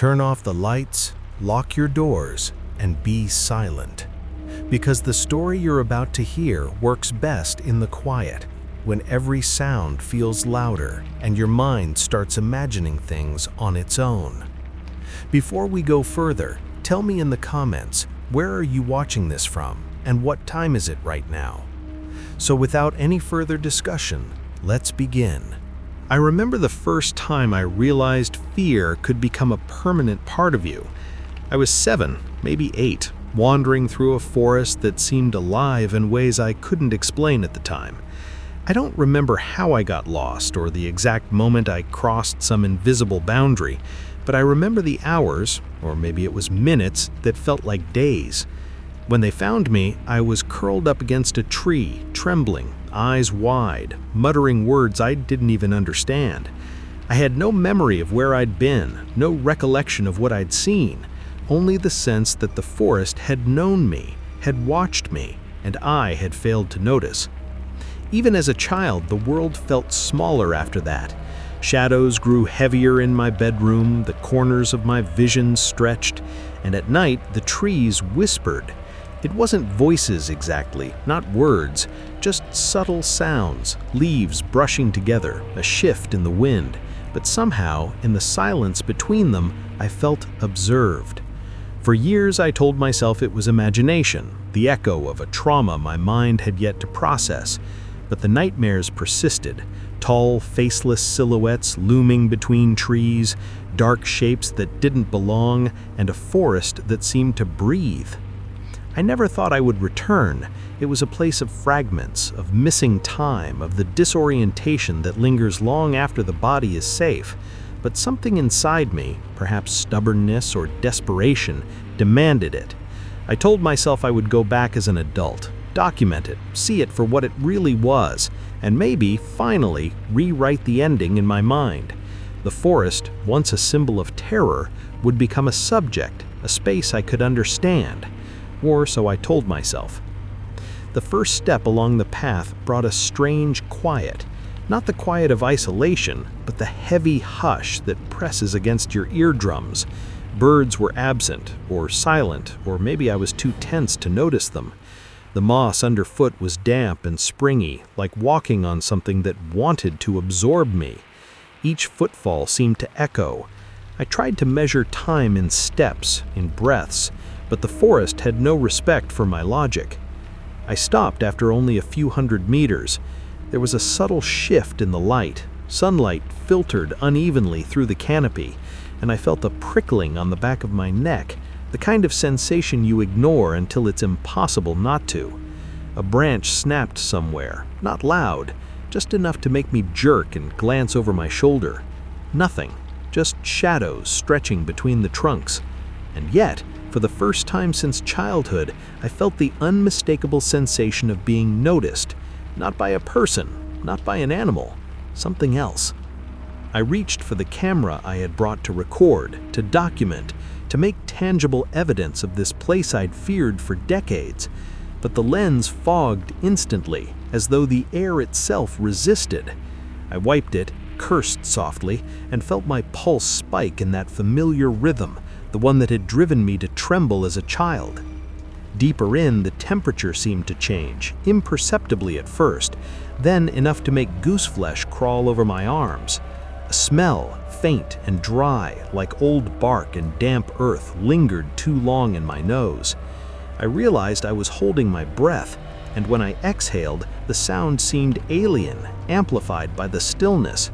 Turn off the lights, lock your doors, and be silent. Because the story you're about to hear works best in the quiet, when every sound feels louder and your mind starts imagining things on its own. Before we go further, tell me in the comments, where are you watching this from and what time is it right now? So without any further discussion, let's begin. I remember the first time I realized fear could become a permanent part of you. I was 7, maybe 8, wandering through a forest that seemed alive in ways I couldn't explain at the time. I don't remember how I got lost or the exact moment I crossed some invisible boundary, but I remember the hours, or maybe it was minutes, that felt like days. When they found me, I was curled up against a tree, trembling, eyes wide, muttering words I didn't even understand. I had no memory of where I'd been, no recollection of what I'd seen, only the sense that the forest had known me, had watched me, and I had failed to notice. Even as a child, the world felt smaller after that. Shadows grew heavier in my bedroom, the corners of my vision stretched, and at night the trees whispered. It wasn't voices exactly, not words, just subtle sounds, leaves brushing together, a shift in the wind, but somehow, in the silence between them, I felt observed. For years I told myself it was imagination, the echo of a trauma my mind had yet to process, but the nightmares persisted, tall, faceless silhouettes looming between trees, dark shapes that didn't belong, and a forest that seemed to breathe. I never thought I would return. It was a place of fragments, of missing time, of the disorientation that lingers long after the body is safe. But something inside me, perhaps stubbornness or desperation, demanded it. I told myself I would go back as an adult, document it, see it for what it really was, and maybe, finally, rewrite the ending in my mind. The forest, once a symbol of terror, would become a subject, a space I could understand. Or so I told myself. The first step along the path brought a strange quiet, not the quiet of isolation, but the heavy hush that presses against your eardrums. Birds were absent, or silent, or maybe I was too tense to notice them. The moss underfoot was damp and springy, like walking on something that wanted to absorb me. Each footfall seemed to echo. I tried to measure time in steps, in breaths, but the forest had no respect for my logic. I stopped after only a few hundred meters. There was a subtle shift in the light. Sunlight filtered unevenly through the canopy, and I felt a prickling on the back of my neck, the kind of sensation you ignore until it's impossible not to. A branch snapped somewhere, not loud, just enough to make me jerk and glance over my shoulder. Nothing, just shadows stretching between the trunks. And yet, for the first time since childhood, I felt the unmistakable sensation of being noticed, not by a person, not by an animal, something else. I reached for the camera I had brought to record, to document, to make tangible evidence of this place I'd feared for decades, but the lens fogged instantly, as though the air itself resisted. I wiped it, cursed softly, and felt my pulse spike in that familiar rhythm, the one that had driven me to tremble as a child. Deeper in, the temperature seemed to change, imperceptibly at first, then enough to make gooseflesh crawl over my arms. A smell, faint and dry, like old bark and damp earth, lingered too long in my nose. I realized I was holding my breath, and when I exhaled, the sound seemed alien, amplified by the stillness.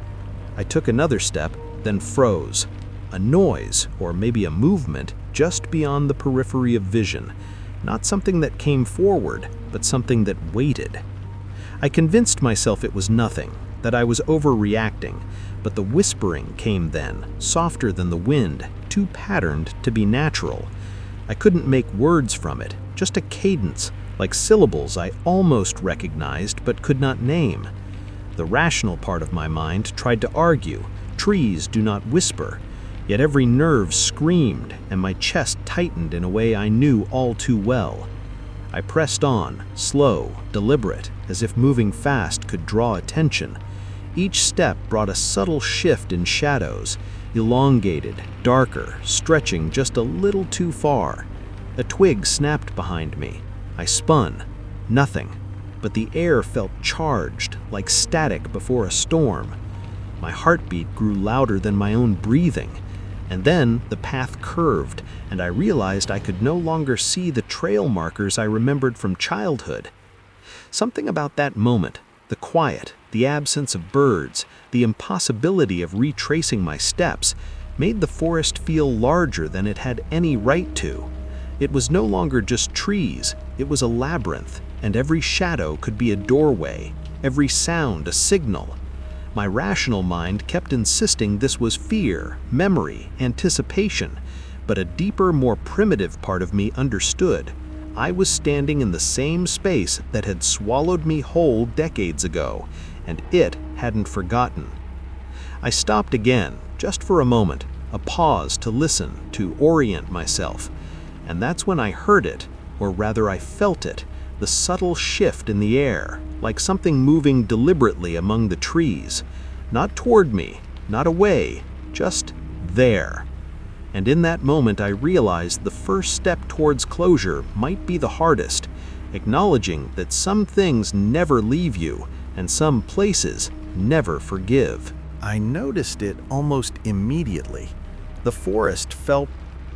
I took another step, then froze. A noise, or maybe a movement, just beyond the periphery of vision. Not something that came forward, but something that waited. I convinced myself it was nothing, that I was overreacting, but the whispering came then, softer than the wind, too patterned to be natural. I couldn't make words from it, just a cadence, like syllables I almost recognized but could not name. The rational part of my mind tried to argue, trees do not whisper, yet every nerve screamed and my chest tightened in a way I knew all too well. I pressed on, slow, deliberate, as if moving fast could draw attention. Each step brought a subtle shift in shadows, elongated, darker, stretching just a little too far. A twig snapped behind me. I spun. Nothing. But the air felt charged, like static before a storm. My heartbeat grew louder than my own breathing. And then the path curved, and I realized I could no longer see the trail markers I remembered from childhood. Something about that moment, the quiet, the absence of birds, the impossibility of retracing my steps, made the forest feel larger than it had any right to. It was no longer just trees, it was a labyrinth, and every shadow could be a doorway, every sound a signal. My rational mind kept insisting this was fear, memory, anticipation, but a deeper, more primitive part of me understood. I was standing in the same space that had swallowed me whole decades ago, and it hadn't forgotten. I stopped again, just for a moment, a pause to listen, to orient myself. And that's when I heard it, or rather I felt it, the subtle shift in the air, like something moving deliberately among the trees. Not toward me, not away, just there. And in that moment I realized the first step towards closure might be the hardest, acknowledging that some things never leave you, and some places never forgive. I noticed it almost immediately. The forest felt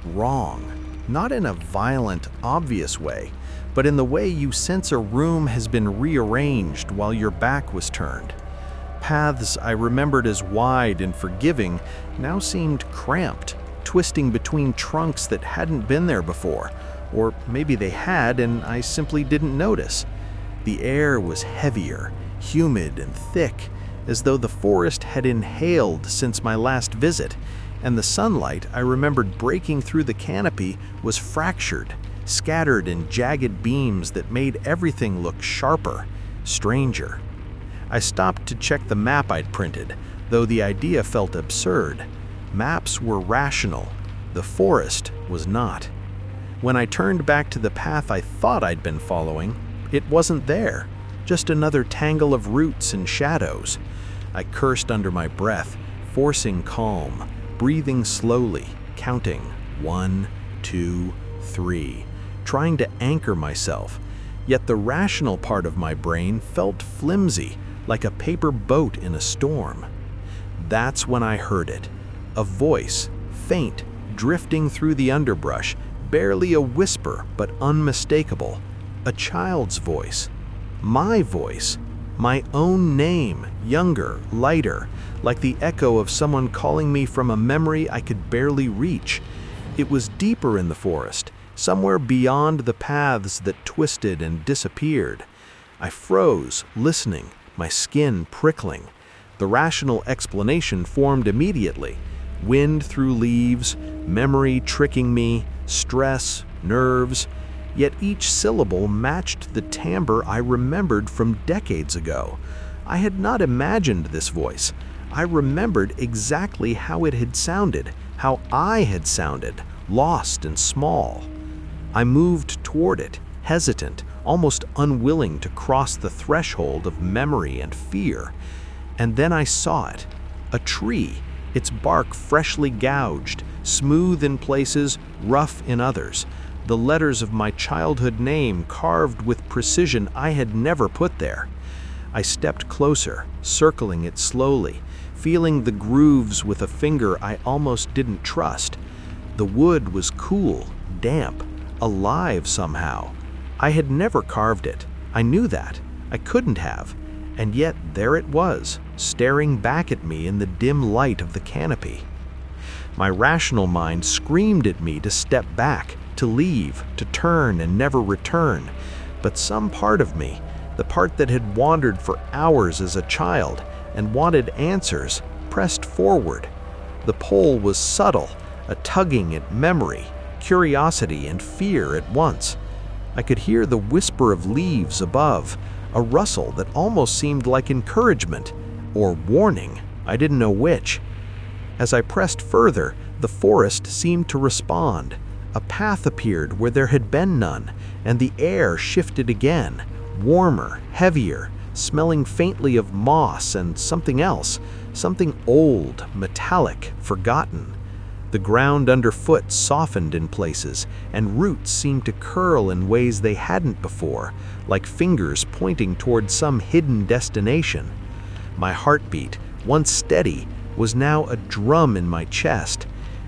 wrong, not in a violent, obvious way, but in the way you sense a room has been rearranged while your back was turned. Paths I remembered as wide and forgiving now seemed cramped, twisting between trunks that hadn't been there before, or maybe they had and I simply didn't notice. The air was heavier, humid and thick, as though the forest had inhaled since my last visit, and the sunlight I remembered breaking through the canopy was fractured, scattered in jagged beams that made everything look sharper, stranger. I stopped to check the map I'd printed, though the idea felt absurd. Maps were rational, the forest was not. When I turned back to the path I thought I'd been following, it wasn't there, just another tangle of roots and shadows. I cursed under my breath, forcing calm, breathing slowly, counting 1, 2, 3, trying to anchor myself. Yet the rational part of my brain felt flimsy, like a paper boat in a storm. That's when I heard it. A voice, faint, drifting through the underbrush, barely a whisper but unmistakable. A child's voice. My voice. My own name, younger, lighter, like the echo of someone calling me from a memory I could barely reach. It was deeper in the forest, somewhere beyond the paths that twisted and disappeared. I froze, listening, my skin prickling. The rational explanation formed immediately. Wind through leaves, memory tricking me, stress, nerves. Yet each syllable matched the timbre I remembered from decades ago. I had not imagined this voice. I remembered exactly how it had sounded, how I had sounded, lost and small. I moved toward it, hesitant, almost unwilling to cross the threshold of memory and fear. And then I saw it, a tree, its bark freshly gouged, smooth in places, rough in others. The letters of my childhood name carved with precision I had never put there. I stepped closer, circling it slowly, feeling the grooves with a finger I almost didn't trust. The wood was cool, damp, alive somehow. I had never carved it. I knew that. I couldn't have. And yet there it was, staring back at me in the dim light of the canopy. My rational mind screamed at me to step back, to leave, to turn and never return. But some part of me, the part that had wandered for hours as a child and wanted answers, pressed forward. The pull was subtle, a tugging at memory, curiosity and fear at once. I could hear the whisper of leaves above, a rustle that almost seemed like encouragement, or warning, I didn't know which. As I pressed further, the forest seemed to respond. A path appeared where there had been none, and the air shifted again, warmer, heavier, smelling faintly of moss and something else, something old, metallic, forgotten. The ground underfoot softened in places, and roots seemed to curl in ways they hadn't before, like fingers pointing toward some hidden destination. My heartbeat, once steady, was now a drum in my chest.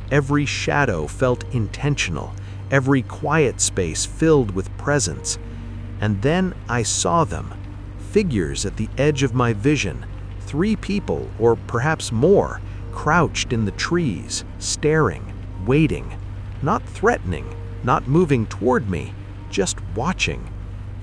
Every shadow felt intentional, every quiet space filled with presence. And then I saw them, figures at the edge of my vision, 3 people, or perhaps more, crouched in the trees, staring, waiting, not threatening, not moving toward me, just watching.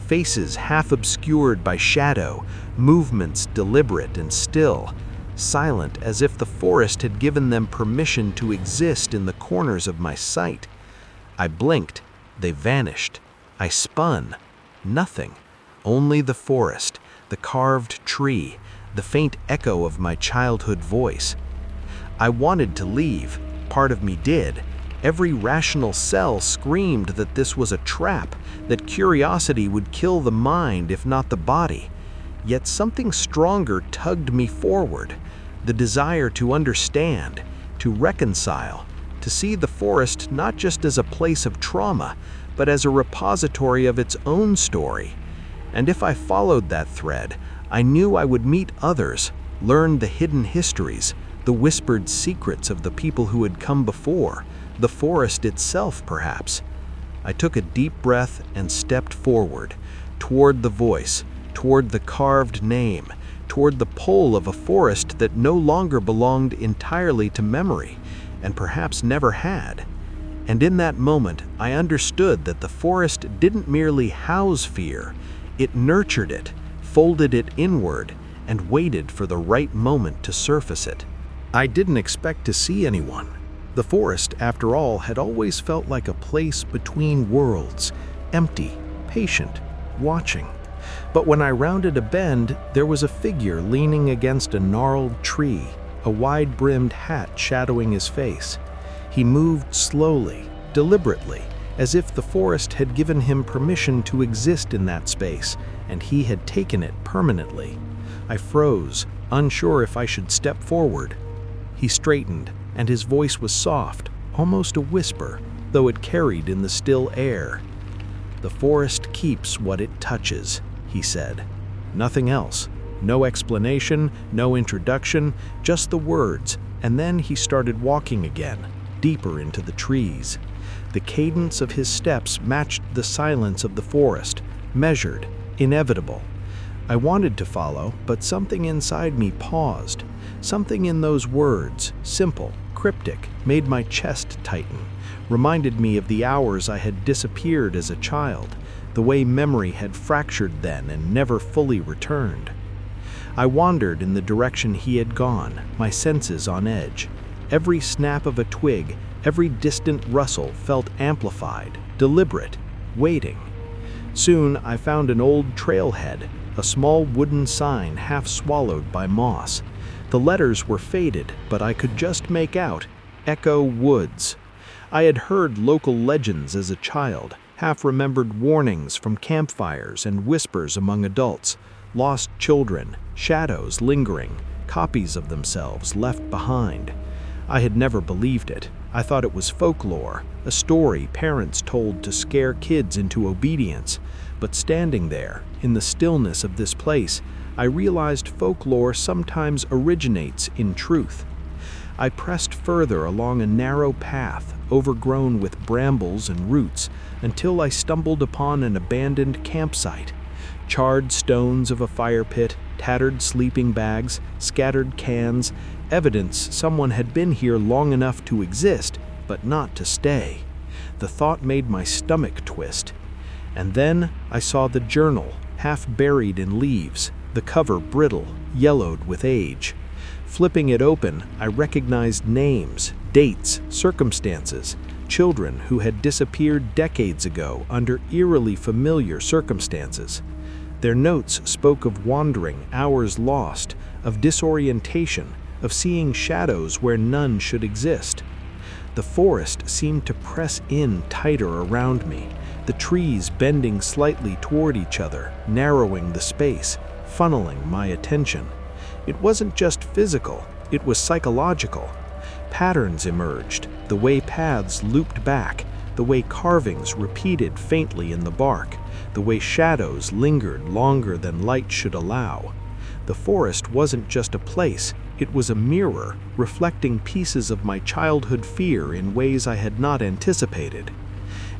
Faces half obscured by shadow, movements deliberate and still, silent as if the forest had given them permission to exist in the corners of my sight. I blinked, they vanished. I spun, nothing, only the forest, the carved tree, the faint echo of my childhood voice. I wanted to leave, part of me did. Every rational cell screamed that this was a trap, that curiosity would kill the mind if not the body. Yet something stronger tugged me forward, the desire to understand, to reconcile, to see the forest not just as a place of trauma, but as a repository of its own story. And if I followed that thread, I knew I would meet others, learn the hidden histories, the whispered secrets of the people who had come before, the forest itself perhaps. I took a deep breath and stepped forward, toward the voice, toward the carved name, toward the pull of a forest that no longer belonged entirely to memory, and perhaps never had. And in that moment, I understood that the forest didn't merely house fear, it nurtured it, folded it inward, and waited for the right moment to surface it. I didn't expect to see anyone. The forest, after all, had always felt like a place between worlds, empty, patient, watching. But when I rounded a bend, there was a figure leaning against a gnarled tree, a wide-brimmed hat shadowing his face. He moved slowly, deliberately, as if the forest had given him permission to exist in that space, and he had taken it permanently. I froze, unsure if I should step forward. He straightened, and his voice was soft, almost a whisper, though it carried in the still air. "The forest keeps what it touches," he said. Nothing else. No explanation, no introduction, just the words, and then he started walking again, deeper into the trees. The cadence of his steps matched the silence of the forest, measured, inevitable. I wanted to follow, but something inside me paused. Something in those words, simple, cryptic, made my chest tighten, reminded me of the hours I had disappeared as a child, the way memory had fractured then and never fully returned. I wandered in the direction he had gone, my senses on edge. Every snap of a twig, every distant rustle felt amplified, deliberate, waiting. Soon I found an old trailhead, a small wooden sign half swallowed by moss. The letters were faded, but I could just make out Echo Woods. I had heard local legends as a child, half-remembered warnings from campfires and whispers among adults, lost children, shadows lingering, copies of themselves left behind. I had never believed it. I thought it was folklore, a story parents told to scare kids into obedience. But standing there, in the stillness of this place, I realized folklore sometimes originates in truth. I pressed further along a narrow path, overgrown with brambles and roots, until I stumbled upon an abandoned campsite. Charred stones of a fire pit, tattered sleeping bags, scattered cans, evidence someone had been here long enough to exist, but not to stay. The thought made my stomach twist. And then I saw the journal, half buried in leaves, the cover brittle, yellowed with age. Flipping it open, I recognized names, dates, circumstances, children who had disappeared decades ago under eerily familiar circumstances. Their notes spoke of wandering, hours lost, of disorientation, of seeing shadows where none should exist. The forest seemed to press in tighter around me, the trees bending slightly toward each other, narrowing the space, funneling my attention. It wasn't just physical, it was psychological. Patterns emerged, the way paths looped back, the way carvings repeated faintly in the bark, the way shadows lingered longer than light should allow. The forest wasn't just a place, it was a mirror, reflecting pieces of my childhood fear in ways I had not anticipated.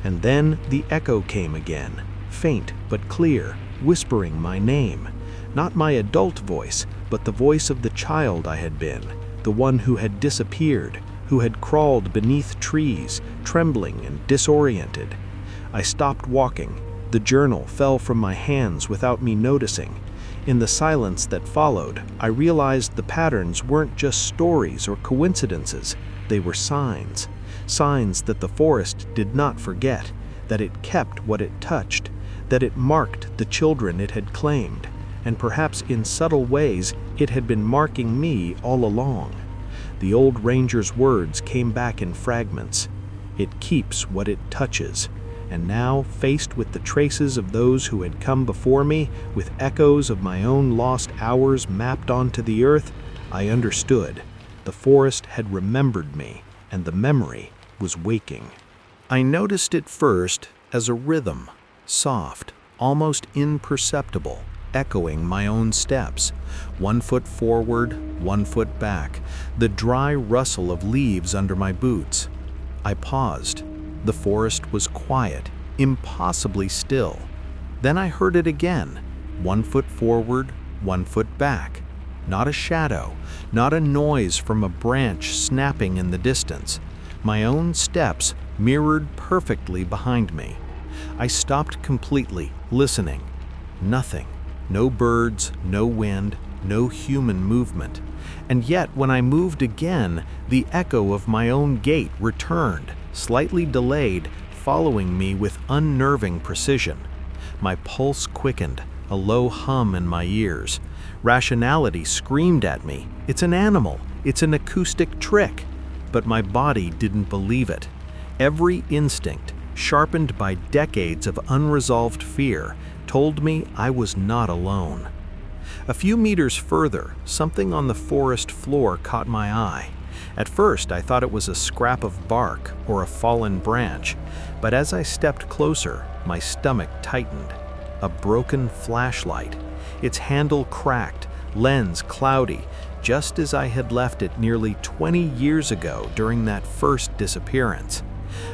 And then the echo came again, faint but clear, whispering my name. Not my adult voice, but the voice of the child I had been, the one who had disappeared, who had crawled beneath trees, trembling and disoriented. I stopped walking. The journal fell from my hands without me noticing. In the silence that followed, I realized the patterns weren't just stories or coincidences, they were signs. Signs that the forest did not forget, that it kept what it touched, that it marked the children it had claimed, and perhaps in subtle ways it had been marking me all along. The old ranger's words came back in fragments. It keeps what it touches. And now, faced with the traces of those who had come before me, with echoes of my own lost hours mapped onto the earth, I understood. The forest had remembered me, and the memory was waking. I noticed it first as a rhythm, soft, almost imperceptible, echoing my own steps. 1 foot forward, 1 foot back, the dry rustle of leaves under my boots. I paused. The forest was quiet, impossibly still. Then I heard it again, 1 foot forward, 1 foot back. Not a shadow, not a noise from a branch snapping in the distance. My own steps mirrored perfectly behind me. I stopped completely, listening. Nothing. No birds, no wind, no human movement. And yet, when I moved again, the echo of my own gait returned, slightly delayed, following me with unnerving precision. My pulse quickened, a low hum in my ears. Rationality screamed at me, "It's an animal, it's an acoustic trick." But my body didn't believe it. Every instinct, sharpened by decades of unresolved fear, told me I was not alone. A few meters further, something on the forest floor caught my eye. At first, I thought it was a scrap of bark or a fallen branch, but as I stepped closer, my stomach tightened. A broken flashlight, its handle cracked, lens cloudy, just as I had left it nearly 20 years ago during that first disappearance.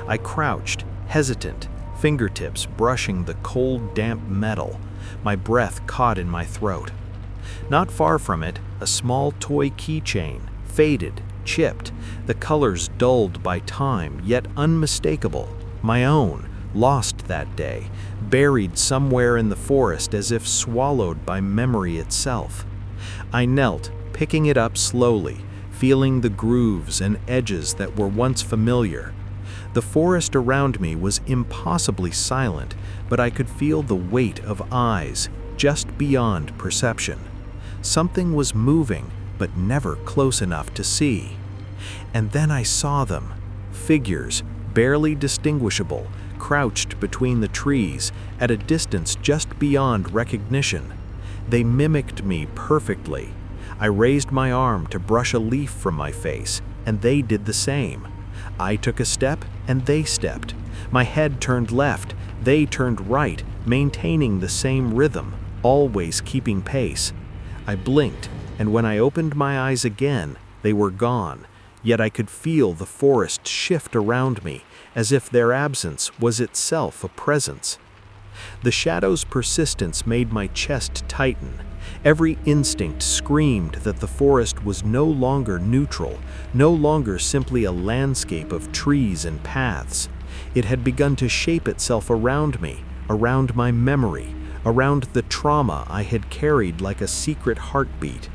I crouched, hesitant, fingertips brushing the cold, damp metal, my breath caught in my throat. Not far from it, a small toy keychain, faded, chipped, the colors dulled by time, yet unmistakable. My own, lost that day, buried somewhere in the forest as if swallowed by memory itself. I knelt, picking it up slowly, feeling the grooves and edges that were once familiar. The forest around me was impossibly silent, but I could feel the weight of eyes just beyond perception. Something was moving, but never close enough to see. And then I saw them, figures, barely distinguishable, crouched between the trees, at a distance just beyond recognition. They mimicked me perfectly. I raised my arm to brush a leaf from my face, and they did the same. I took a step, and they stepped. My head turned left, they turned right, maintaining the same rhythm, always keeping pace. I blinked, and when I opened my eyes again, they were gone, yet I could feel the forest shift around me, as if their absence was itself a presence. The shadow's persistence made my chest tighten. Every instinct screamed that the forest was no longer neutral, no longer simply a landscape of trees and paths. It had begun to shape itself around me, around my memory, around the trauma I had carried like a secret heartbeat.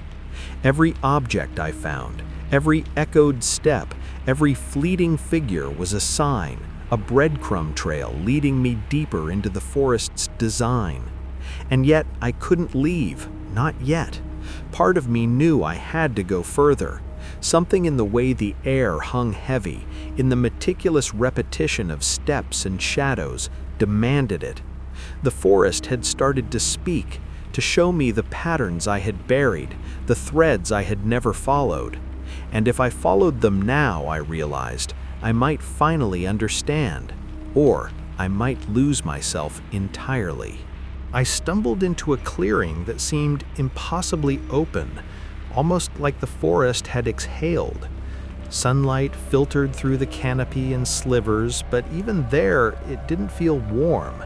Every object I found, every echoed step, every fleeting figure was a sign, a breadcrumb trail leading me deeper into the forest's design. And yet I couldn't leave, not yet. Part of me knew I had to go further. Something in the way the air hung heavy, in the meticulous repetition of steps and shadows, demanded it. The forest had started to speak, to show me the patterns I had buried, the threads I had never followed. And if I followed them now, I realized, I might finally understand, or I might lose myself entirely. I stumbled into a clearing that seemed impossibly open, almost like the forest had exhaled. Sunlight filtered through the canopy in slivers, but even there, it didn't feel warm.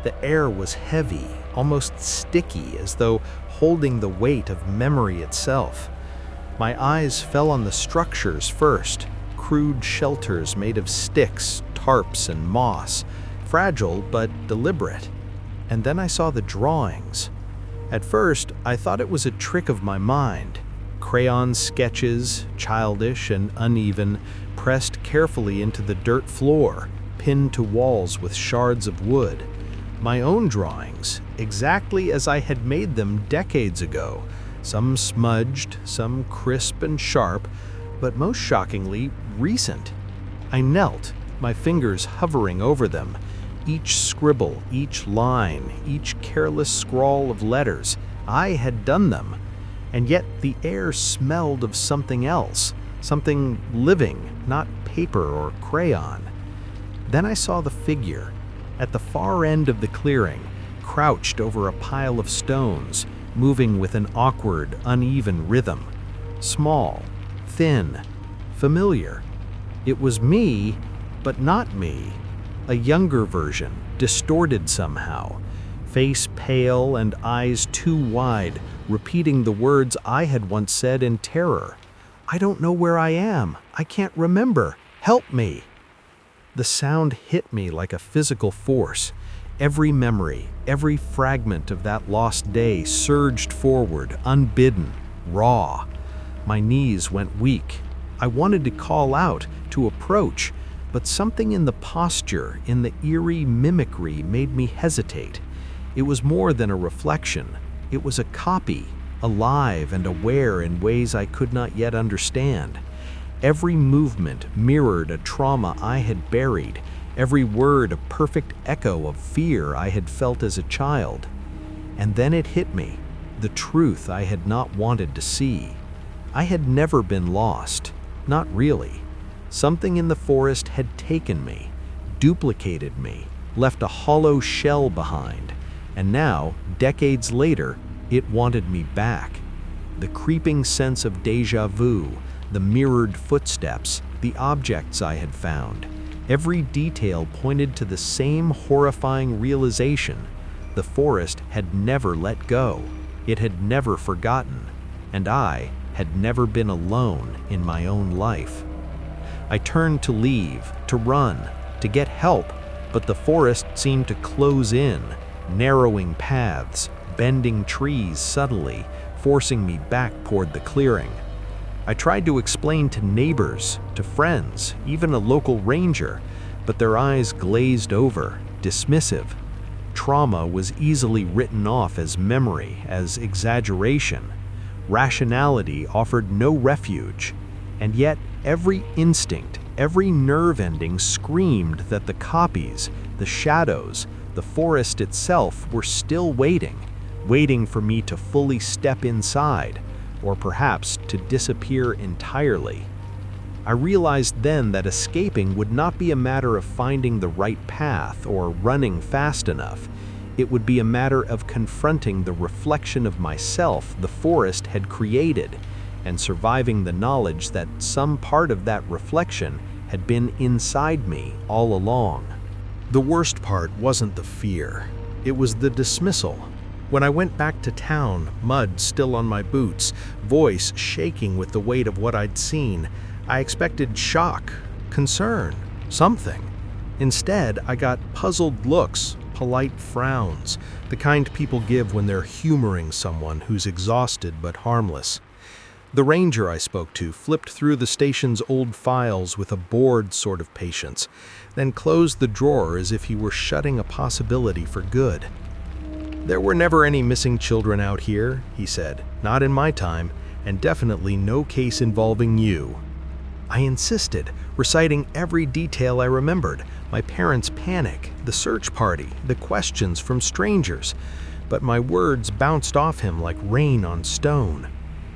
The air was heavy, almost sticky, as though holding the weight of memory itself. My eyes fell on the structures first, crude shelters made of sticks, tarps, and moss, fragile but deliberate. And then I saw the drawings. At first, I thought it was a trick of my mind. Crayon sketches, childish and uneven, pressed carefully into the dirt floor, pinned to walls with shards of wood. My own drawings, exactly as I had made them decades ago, some smudged, some crisp and sharp, but most shockingly, recent. I knelt, my fingers hovering over them, each scribble, each line, each careless scrawl of letters. I had done them. And yet the air smelled of something else, something living, not paper or crayon. Then I saw the figure, at the far end of the clearing, crouched over a pile of stones, moving with an awkward, uneven rhythm. Small, thin, familiar. It was me, but not me. A younger version, distorted somehow. Face pale and eyes too wide, repeating the words I had once said in terror. "I don't know where I am. I can't remember. Help me." The sound hit me like a physical force. Every memory, every fragment of that lost day surged forward, unbidden, raw. My knees went weak. I wanted to call out, to approach, but something in the posture, in the eerie mimicry, made me hesitate. It was more than a reflection. It was a copy, alive and aware in ways I could not yet understand. Every movement mirrored a trauma I had buried, every word a perfect echo of fear I had felt as a child. And then it hit me, the truth I had not wanted to see. I had never been lost, not really. Something in the forest had taken me, duplicated me, left a hollow shell behind, and now, decades later, it wanted me back. The creeping sense of déjà vu, the mirrored footsteps, the objects I had found. Every detail pointed to the same horrifying realization. The forest had never let go. It had never forgotten. And I had never been alone in my own life. I turned to leave, to run, to get help, but the forest seemed to close in, narrowing paths, bending trees subtly, forcing me back toward the clearing. I tried to explain to neighbors, to friends, even a local ranger, but their eyes glazed over, dismissive. Trauma was easily written off as memory, as exaggeration. Rationality offered no refuge, and yet every instinct, every nerve ending screamed that the copies, the shadows, the forest itself were still waiting for me to fully step inside, or perhaps to disappear entirely. I realized then that escaping would not be a matter of finding the right path or running fast enough. It would be a matter of confronting the reflection of myself the forest had created, and surviving the knowledge that some part of that reflection had been inside me all along. The worst part wasn't the fear. It was the dismissal. When I went back to town, mud still on my boots, voice shaking with the weight of what I'd seen, I expected shock, concern, something. Instead, I got puzzled looks, polite frowns, the kind people give when they're humoring someone who's exhausted but harmless. The ranger I spoke to flipped through the station's old files with a bored sort of patience, then closed the drawer as if he were shutting a possibility for good. "There were never any missing children out here," he said. "Not in my time, and definitely no case involving you." I insisted, reciting every detail I remembered, my parents' panic, the search party, the questions from strangers. but my words bounced off him like rain on stone.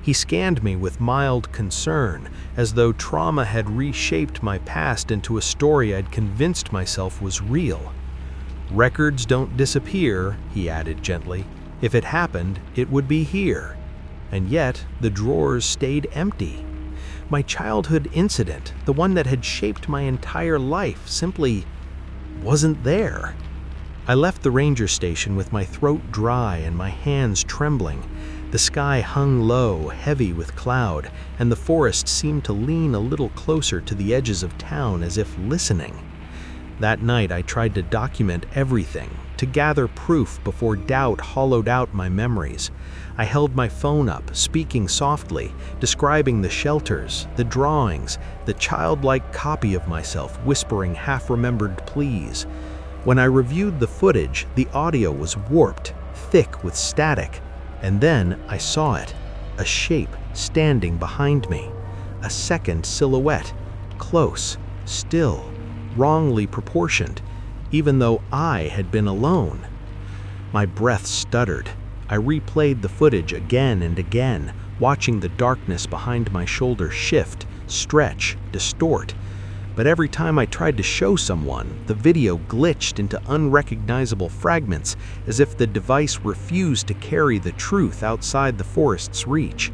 He scanned me with mild concern, as though trauma had reshaped my past into a story I'd convinced myself was real. "Records don't disappear," he added gently. "If it happened, it would be here." And yet, the drawers stayed empty. My childhood incident, the one that had shaped my entire life, simply wasn't there. I left the ranger station with my throat dry and my hands trembling. The sky hung low, heavy with cloud, and the forest seemed to lean a little closer to the edges of town as if listening. That night I tried to document everything, to gather proof before doubt hollowed out my memories. I held my phone up, speaking softly, describing the shelters, the drawings, the childlike copy of myself whispering half-remembered pleas. When I reviewed the footage, the audio was warped, thick with static. And then I saw it, a shape standing behind me, a second silhouette, close, still, wrongly proportioned, even though I had been alone. My breath stuttered. I replayed the footage again and again, watching the darkness behind my shoulder shift, stretch, distort. But every time I tried to show someone, the video glitched into unrecognizable fragments, as if the device refused to carry the truth outside the forest's reach.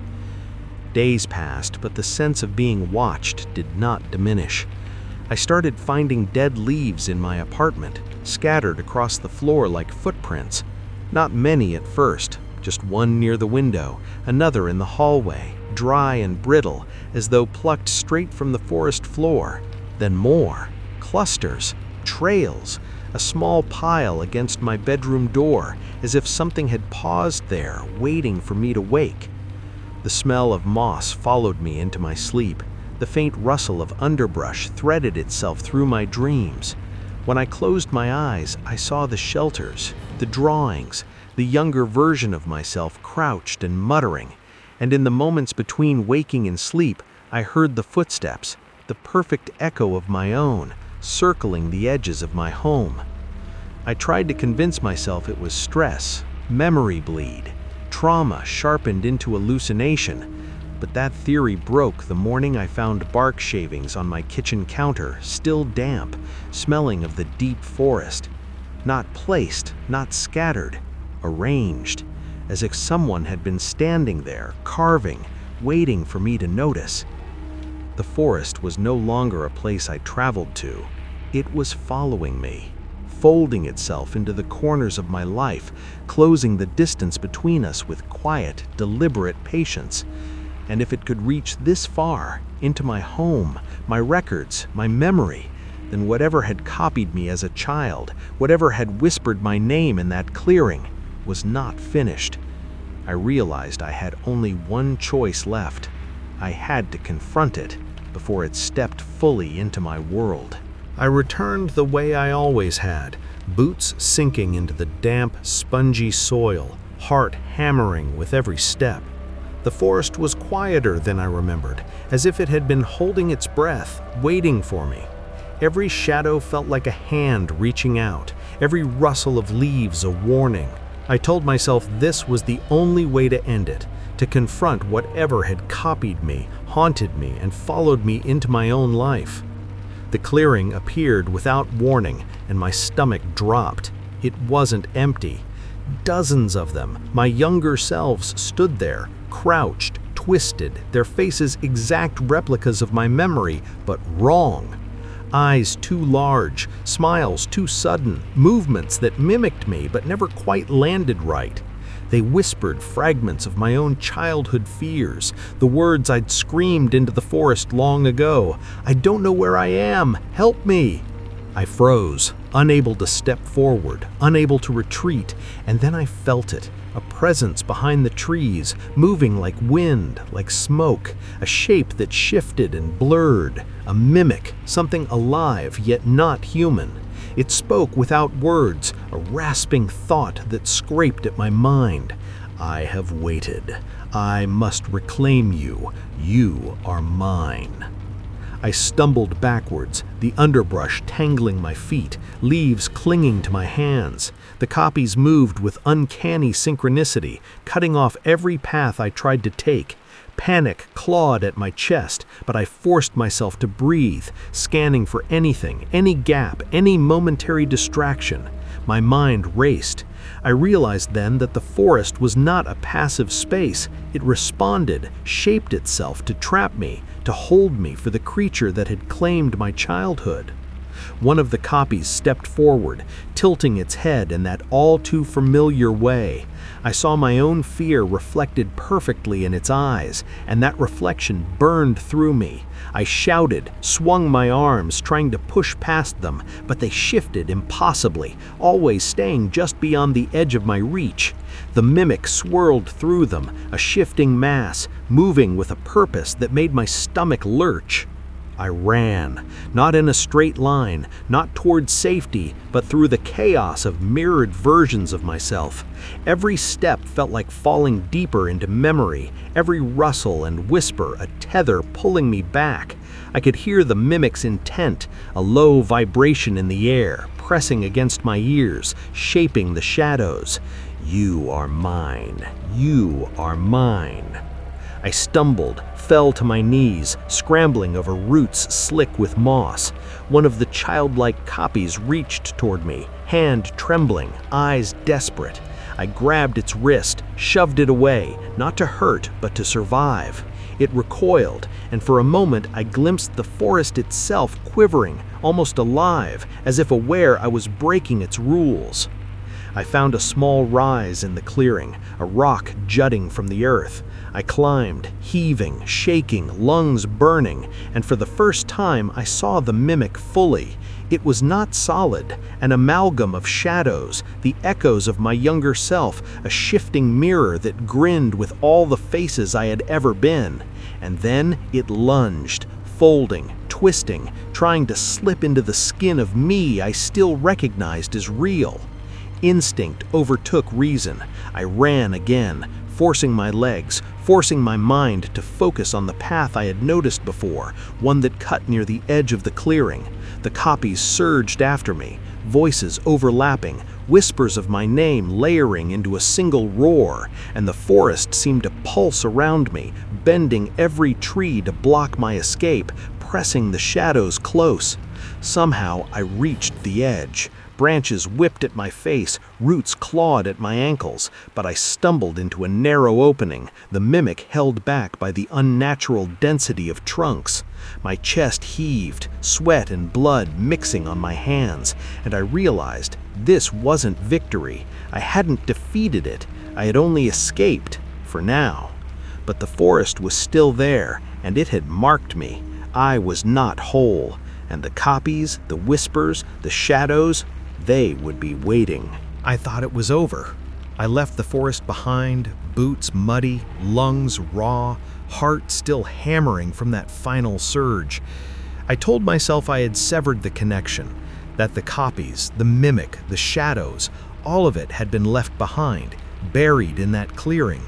Days passed, but the sense of being watched did not diminish. I started finding dead leaves in my apartment, scattered across the floor like footprints. Not many at first, just one near the window, another in the hallway, dry and brittle, as though plucked straight from the forest floor. Then more, clusters, trails, a small pile against my bedroom door, as if something had paused there, waiting for me to wake. The smell of moss followed me into my sleep. The faint rustle of underbrush threaded itself through my dreams. When I closed my eyes, I saw the shelters, the drawings, the younger version of myself crouched and muttering. And in the moments between waking and sleep, I heard the footsteps, the perfect echo of my own, circling the edges of my home. I tried to convince myself it was stress, memory bleed, trauma sharpened into hallucination, but that theory broke the morning I found bark shavings on my kitchen counter, still damp, smelling of the deep forest. Not placed, not scattered, arranged, as if someone had been standing there, carving, waiting for me to notice. The forest was no longer a place I traveled to. It was following me, folding itself into the corners of my life, closing the distance between us with quiet, deliberate patience. And if it could reach this far, into my home, my records, my memory, then whatever had copied me as a child, whatever had whispered my name in that clearing, was not finished. I realized I had only one choice left. I had to confront it before it stepped fully into my world. I returned the way I always had, boots sinking into the damp, spongy soil, heart hammering with every step. The forest was quieter than I remembered, as if it had been holding its breath, waiting for me. Every shadow felt like a hand reaching out, every rustle of leaves a warning. I told myself this was the only way to end it, to confront whatever had copied me, haunted me, and followed me into my own life. The clearing appeared without warning, and my stomach dropped. It wasn't empty. Dozens of them, my younger selves, stood there, crouched, twisted, their faces exact replicas of my memory, but wrong. Eyes too large, smiles too sudden, movements that mimicked me but never quite landed right. They whispered fragments of my own childhood fears, the words I'd screamed into the forest long ago. "I don't know where I am. Help me." I froze, unable to step forward, unable to retreat, and then I felt it, a presence behind the trees, moving like wind, like smoke, a shape that shifted and blurred, a mimic, something alive yet not human. It spoke without words, a rasping thought that scraped at my mind. "I have waited. I must reclaim you. You are mine." I stumbled backwards, the underbrush tangling my feet, leaves clinging to my hands. The copies moved with uncanny synchronicity, cutting off every path I tried to take. Panic clawed at my chest, but I forced myself to breathe, scanning for anything, any gap, any momentary distraction. My mind raced. I realized then that the forest was not a passive space. It responded, shaped itself to trap me, to hold me for the creature that had claimed my childhood. One of the copies stepped forward, tilting its head in that all-too-familiar way. I saw my own fear reflected perfectly in its eyes, and that reflection burned through me. I shouted, swung my arms, trying to push past them, but they shifted impossibly, always staying just beyond the edge of my reach. The mimic swirled through them, a shifting mass, moving with a purpose that made my stomach lurch. I ran, not in a straight line, not towards safety, but through the chaos of mirrored versions of myself. Every step felt like falling deeper into memory, every rustle and whisper a tether pulling me back. I could hear the mimic's intent, a low vibration in the air, pressing against my ears, shaping the shadows. You are mine. You are mine. I stumbled, fell to my knees, scrambling over roots slick with moss. One of the childlike copies reached toward me, hand trembling, eyes desperate. I grabbed its wrist, shoved it away, not to hurt, but to survive. It recoiled, and for a moment I glimpsed the forest itself quivering, almost alive, as if aware I was breaking its rules. I found a small rise in the clearing, a rock jutting from the earth. I climbed, heaving, shaking, lungs burning, and for the first time I saw the mimic fully. It was not solid, an amalgam of shadows, the echoes of my younger self, a shifting mirror that grinned with all the faces I had ever been. And then it lunged, folding, twisting, trying to slip into the skin of me I still recognized as real. Instinct overtook reason. I ran again, forcing my legs, forcing my mind to focus on the path I had noticed before, one that cut near the edge of the clearing. The copies surged after me, voices overlapping, whispers of my name layering into a single roar, and the forest seemed to pulse around me, bending every tree to block my escape, pressing the shadows close. Somehow I reached the edge. Branches whipped at my face, roots clawed at my ankles, but I stumbled into a narrow opening, the mimic held back by the unnatural density of trunks. My chest heaved, sweat and blood mixing on my hands, and I realized this wasn't victory. I hadn't defeated it. I had only escaped, for now. But the forest was still there, and it had marked me. I was not whole, and the copies, the whispers, the shadows, they would be waiting. I thought it was over. I left the forest behind, boots muddy, lungs raw, heart still hammering from that final surge. I told myself I had severed the connection, that the copies, the mimic, the shadows, all of it had been left behind, buried in that clearing.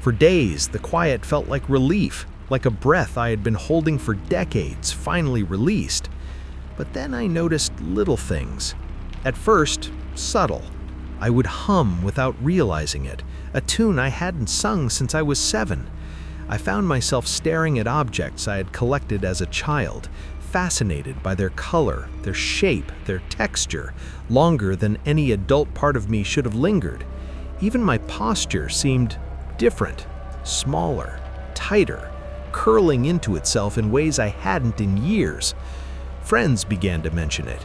For days, the quiet felt like relief, like a breath I had been holding for decades, finally released. But then I noticed little things. At first, subtle. I would hum without realizing it, a tune I hadn't sung since I was 7. I found myself staring at objects I had collected as a child, fascinated by their color, their shape, their texture, longer than any adult part of me should have lingered. Even my posture seemed different, smaller, tighter, curling into itself in ways I hadn't in years. Friends began to mention it.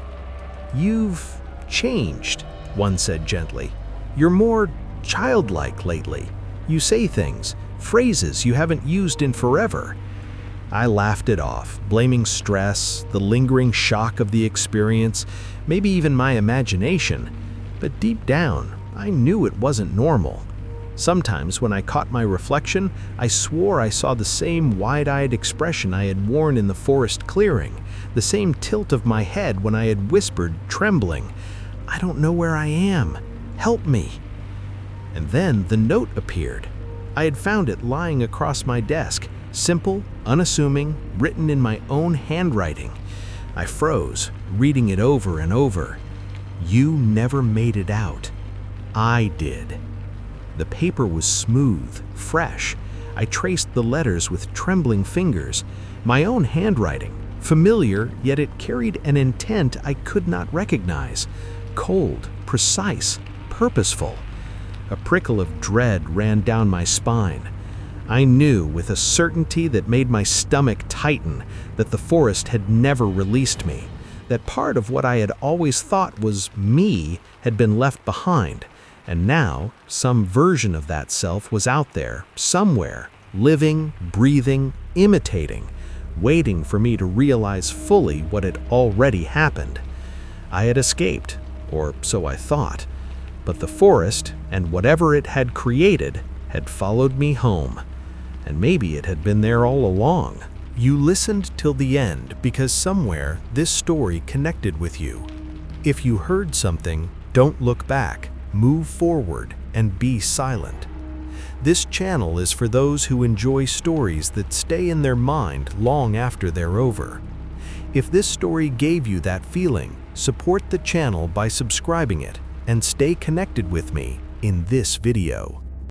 "You've changed," one said gently. "You're more childlike lately. You say things, phrases you haven't used in forever." I laughed it off, blaming stress, the lingering shock of the experience, maybe even my imagination. But deep down, I knew it wasn't normal. Sometimes when I caught my reflection, I swore I saw the same wide-eyed expression I had worn in the forest clearing, the same tilt of my head when I had whispered, trembling, "I don't know where I am. Help me." And then the note appeared. I had found it lying across my desk, Simple, unassuming, written in my own handwriting. I froze, reading it over and over. You never made it out. I did. The paper was smooth, fresh. I traced the letters with trembling fingers. My own handwriting, familiar, yet it carried an intent I could not recognize. Cold, precise, purposeful. A prickle of dread ran down my spine. I knew with a certainty that made my stomach tighten that the forest had never released me, that part of what I had always thought was me had been left behind, and now some version of that self was out there, somewhere, living, breathing, imitating, waiting for me to realize fully what had already happened. I had escaped, or so I thought, but the forest and whatever it had created had followed me home. And maybe it had been there all along. You listened till the end because somewhere this story connected with you. If you heard something, don't look back, move forward, and be silent. This channel is for those who enjoy stories that stay in their mind long after they're over. If this story gave you that feeling, support the channel by subscribing it and stay connected with me in this video.